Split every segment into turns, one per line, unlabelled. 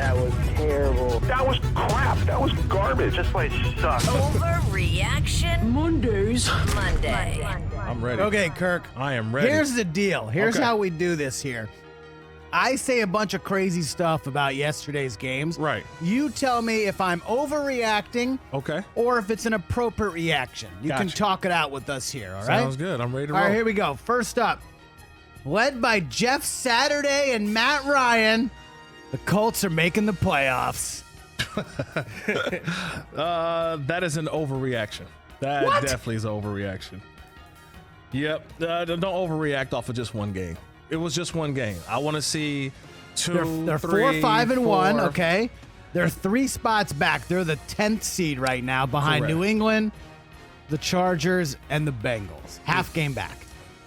That was terrible.
That was crap. That was garbage. This place sucks.
Overreaction
Monday.
I'm ready.
Okay, Kirk.
I am ready.
Here's the deal. Here's
Okay.
how we do this here. I say a bunch of crazy stuff about yesterday's games.
Right.
You tell me if I'm overreacting
Okay.
or if it's an appropriate reaction. You can
Gotcha.
talk it out with us here, all right?
Sounds good. I'm ready to
All
roll.
right, here we go. First up, led by Jeff Saturday and Matt Ryan, the Colts are making the playoffs.
That is an overreaction. That
What?
definitely is an overreaction. Yep. Don't overreact off of just one game. It was just one game. I want to see two,
They're
3,
4-5-1,
4.
okay? They're 3 spots back. They're the 10th seed right now behind
Correct.
New England, the Chargers, and the Bengals. Half game back.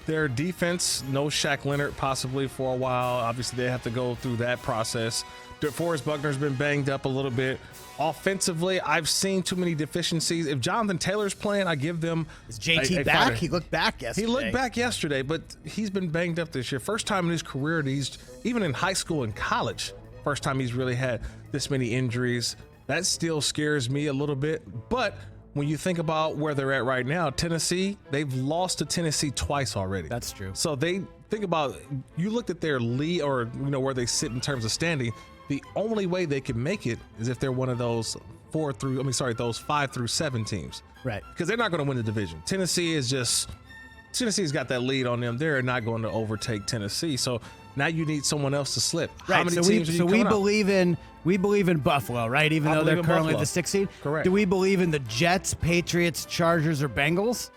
Their defense, no Shaq Leonard possibly for a while. Obviously, they have to go through that process. DeForest Buckner's been banged up a little bit. Offensively, I've seen too many deficiencies. If Jonathan Taylor's playing, I give them
Is JT
a
back?
fighter.
He looked back yesterday.
He looked back yesterday, but he's been banged up this year. First time in his career that he's, even in high school and college, first time he's really had this many injuries. That still scares me a little bit. But when you think about where they're at right now, Tennessee, they've lost to Tennessee twice already.
That's true.
So they think about, you looked at their lead or where they sit in terms of standing. The only way they can make it is if they're one of those 5 through 7 teams.
Right.
Because they're not going to win the division. Tennessee's got that lead on them. They're not going to overtake Tennessee. So now you need someone else to slip.
Right.
How many
so
teams are you
we
coming out?
believe in Buffalo, right? Even
I
though
believe
they're
in
currently
Buffalo.
the 6th seed.
Correct.
Do we believe in the Jets, Patriots, Chargers, or Bengals?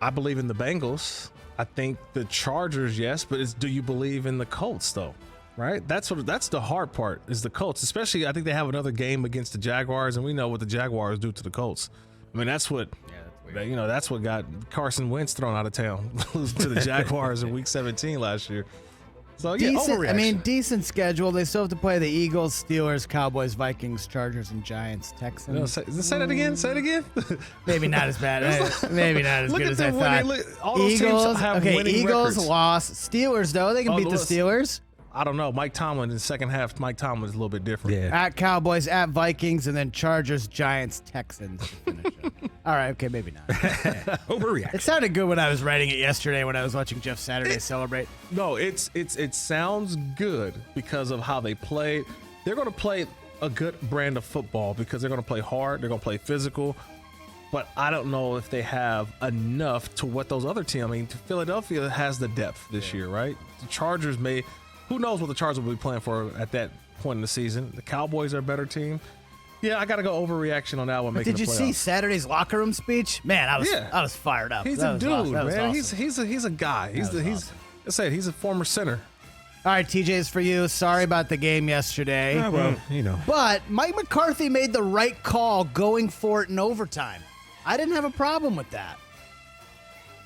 I believe in the Bengals. I think the Chargers, yes, but do you believe in the Colts though? Right? That's the hard part is the Colts. Especially, I think they have another game against the Jaguars, and we know what the Jaguars do to the Colts. I mean, that's what that's what got Carson Wentz thrown out of town losing to the Jaguars in Week 17 last year. So yeah, overreaction.
Decent schedule. They still have to play the Eagles, Steelers, Cowboys, Vikings, Chargers, and Giants, Texans.
Say that again. Say it again.
Maybe not as bad. Maybe not as
Look
good
at
as I
the
thought.
winning. All those
Eagles,
teams have winning
Eagles
records.
lost. Steelers though, they can beat the Steelers.
I don't know. Mike Tomlin in the second half. Mike Tomlin is a little bit different.
Yeah.
At Cowboys, at Vikings, and then Chargers, Giants, Texans to finish it. All right, okay, maybe not.
Overreaction.
It sounded good when I was writing it yesterday when I was watching Jeff Saturday celebrate.
No, it sounds good because of how they played. They're going to play a good brand of football because they're going to play hard. They're going to play physical. But I don't know if they have enough to what those other teams. I mean, Philadelphia has the depth this year, right? The Chargers who knows what the Chargers will be playing for at that point in the season. The Cowboys are a better team. Yeah, I got to go overreaction on that one.
Did you see Saturday's locker room speech? Man, I was fired up.
He's
That
a
was
dude,
awesome. That was
man.
awesome.
He's a guy. He's a former center.
All right, TJ's for you. Sorry about the game yesterday. But Mike McCarthy made the right call going for it in overtime. I didn't have a problem with that.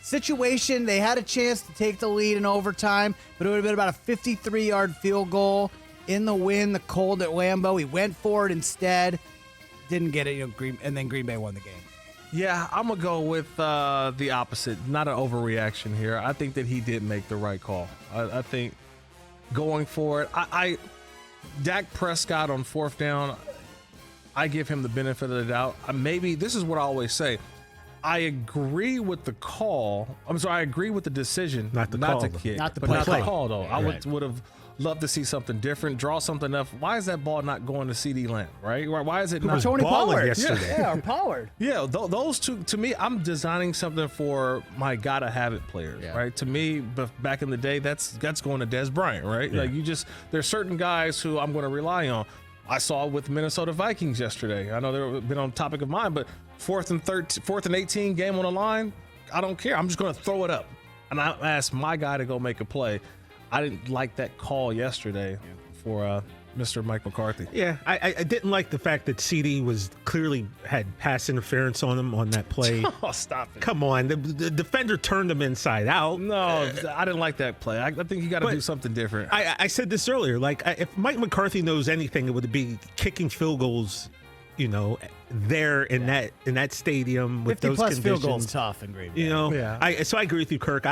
Situation, they had a chance to take the lead in overtime, but it would have been about a 53-yard field goal in the wind, the cold at Lambeau. He went for it instead. Didn't get it, and then Green Bay won the game.
Yeah, I'm going to go with the opposite. Not an overreaction here. I think that he did make the right call. I think going for it. Dak Prescott on 4th down, I give him the benefit of the doubt. Maybe this is what I always say. I agree with the call. I agree with the decision
Not the
not
call,
to
though.
kick,
Not the
but
play.
not the call though.
Yeah,
I
right.
would have loved to see something different, draw something up. Why is that ball not going to CD Lamb? Right? Why is it not?
Tony
balling
Pollard
yesterday.
Yeah, or Pollard.
Yeah, those two, to me, I'm designing something for my gotta have it players, right? To me, back in the day, that's going to Des Bryant, right?
Yeah.
Like there's certain guys who I'm going to rely on. I saw with Minnesota Vikings yesterday. I know they've been on topic of mine, but 4th and 18 game on the line, I don't care. I'm just going to throw it up. And I asked my guy to go make a play. I didn't like that call yesterday for Mr. Mike McCarthy.
Yeah, I didn't like the fact that CD clearly had pass interference on him on that play.
Oh, stop it.
Come on, the defender turned him inside out.
No, I didn't like that play. I think you got to do something different.
I said this earlier. If Mike McCarthy knows anything, it would be kicking field goals there in that stadium with
50
those
plus
conditions.
field goals tough in Green Bay.
Yeah.
So I agree with you, Kirk.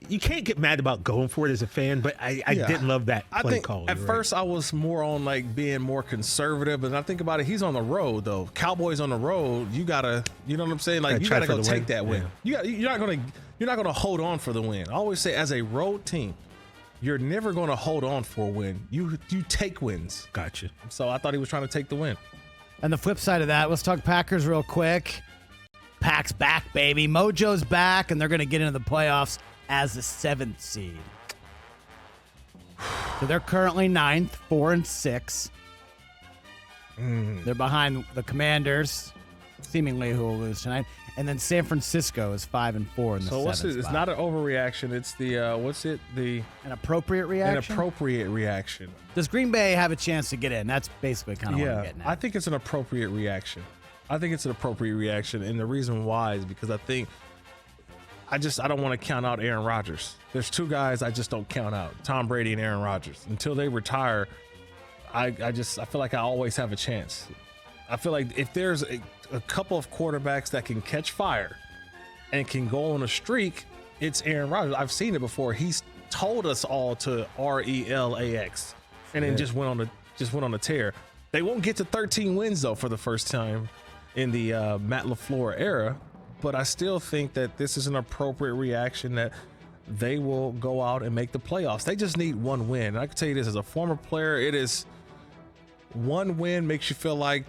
You can't get mad about going for it as a fan, but I didn't love that play
I think
call.
at first I was more on like being more conservative, but I think about it, he's on the road though. Cowboys on the road, you gotta, you know what I'm saying? Like you gotta go take that win. You're not gonna hold on for the win. I always say, as a road team, you're never gonna hold on for a win. You take wins.
Gotcha.
So I thought he was trying to take the win.
And the flip side of that, let's talk Packers real quick. Pack's back, baby. Mojo's back, and they're going to get into the playoffs as the 7th seed. So they're currently 9th, 4-6. They're behind the Commanders, seemingly, who will lose tonight. And then San Francisco is 5-4 in the 7th spot.
It's not an overreaction. It's the
An appropriate reaction?
An appropriate reaction.
Does Green Bay have a chance to get in? That's basically kind of what I'm getting at.
I think it's an appropriate reaction. And the reason why is because I think I don't want to count out Aaron Rodgers. There's two guys I just don't count out: Tom Brady and Aaron Rodgers. Until they retire, I feel like I always have a chance. I feel like if there's a couple of quarterbacks that can catch fire and can go on a streak, it's Aaron Rodgers. I've seen it before. He's told us all to RELAX, and then just went on a tear. They won't get to 13 wins though for the first time in the Matt LaFleur era, but I still think that this is an appropriate reaction that they will go out and make the playoffs. They just need one win. And I can tell you this, as a former player, it is. One win makes it feel like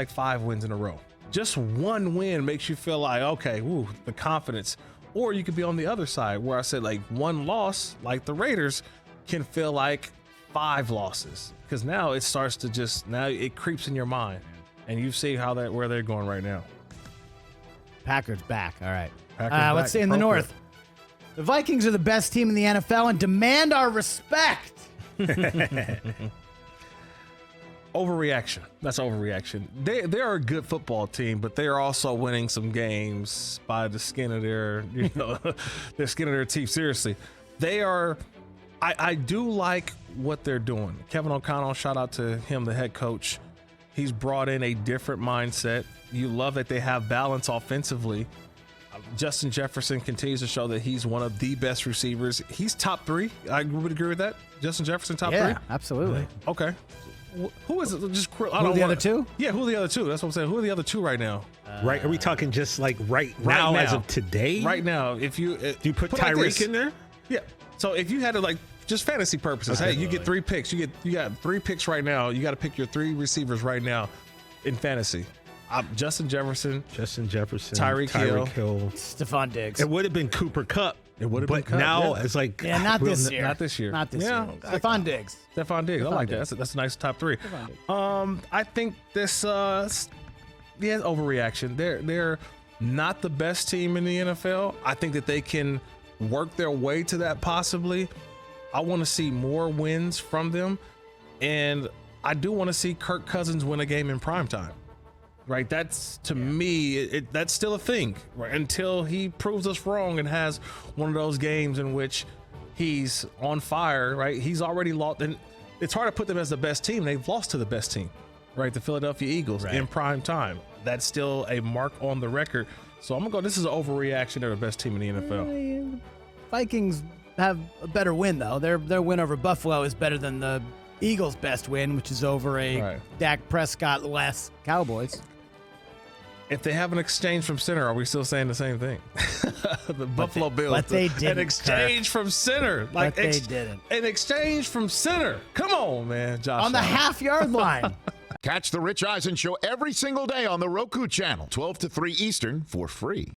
5 wins in a row. Just one win makes you feel like, okay, the confidence. Or you could be on the other side where I said like one loss, like the Raiders, can feel like 5 losses. Because now it starts to it creeps in your mind. And you see where they're going right now.
Packers back. All right.
back.
Let's stay in the North. The Vikings are the best team in the NFL and demand our respect.
Overreaction. That's overreaction. They are a good football team, but they are also winning some games by the skin of their teeth. Seriously, they are. I do like what they're doing. Kevin O'Connell, shout out to him, the head coach. He's brought in a different mindset. You love that they have balance offensively. Justin Jefferson continues to show that he's one of the best receivers. He's top 3. I would agree with that. Justin Jefferson, top 3?
Yeah, absolutely.
Okay. Who is it?
Who are the other two?
Yeah, who are the other two? That's what I'm saying. Who are the other two right now?
Right? Are we talking just like right now, as of today?
Right now, if you
do you put Tyreek in there?
Yeah. So if you had to just fantasy purposes, hey, you get 3 picks. You got 3 picks right now. You got to pick your 3 receivers right now in fantasy. Justin Jefferson, Tyreek Hill,
Stephon Diggs.
It would have been Cooper Kupp.
It would have been Kupp,
now it's like
not this year.
Not this year.
Yeah. Stephon Diggs.
Stephon Diggs. I like that. That's a nice top 3. I think this overreaction. They're not the best team in the NFL. I think that they can work their way to that possibly. I want to see more wins from them, and I do want to see Kirk Cousins win a game in primetime. Right, that's to me, that's still a thing, right? Until he proves us wrong and has one of those games in which he's on fire, right? He's already lost, and it's hard to put them as the best team. They've lost to the best team, right? The Philadelphia Eagles in prime time. That's still a mark on the record. So I'm gonna go. This is an overreaction. They're the best team in the NFL.
Vikings have a better win though. Their win over Buffalo is better than the Eagles' best win, which is over a Dak Prescott-less Cowboys.
If they have an exchange from center, are we still saying the same thing? The Buffalo Bills.
But they didn't.
An exchange from center.
But they didn't.
An exchange from center. Come on, man, Josh.
On the half-yard line.
Catch the Rich Eisen Show every single day on the Roku channel, 12 to 3 Eastern, for free.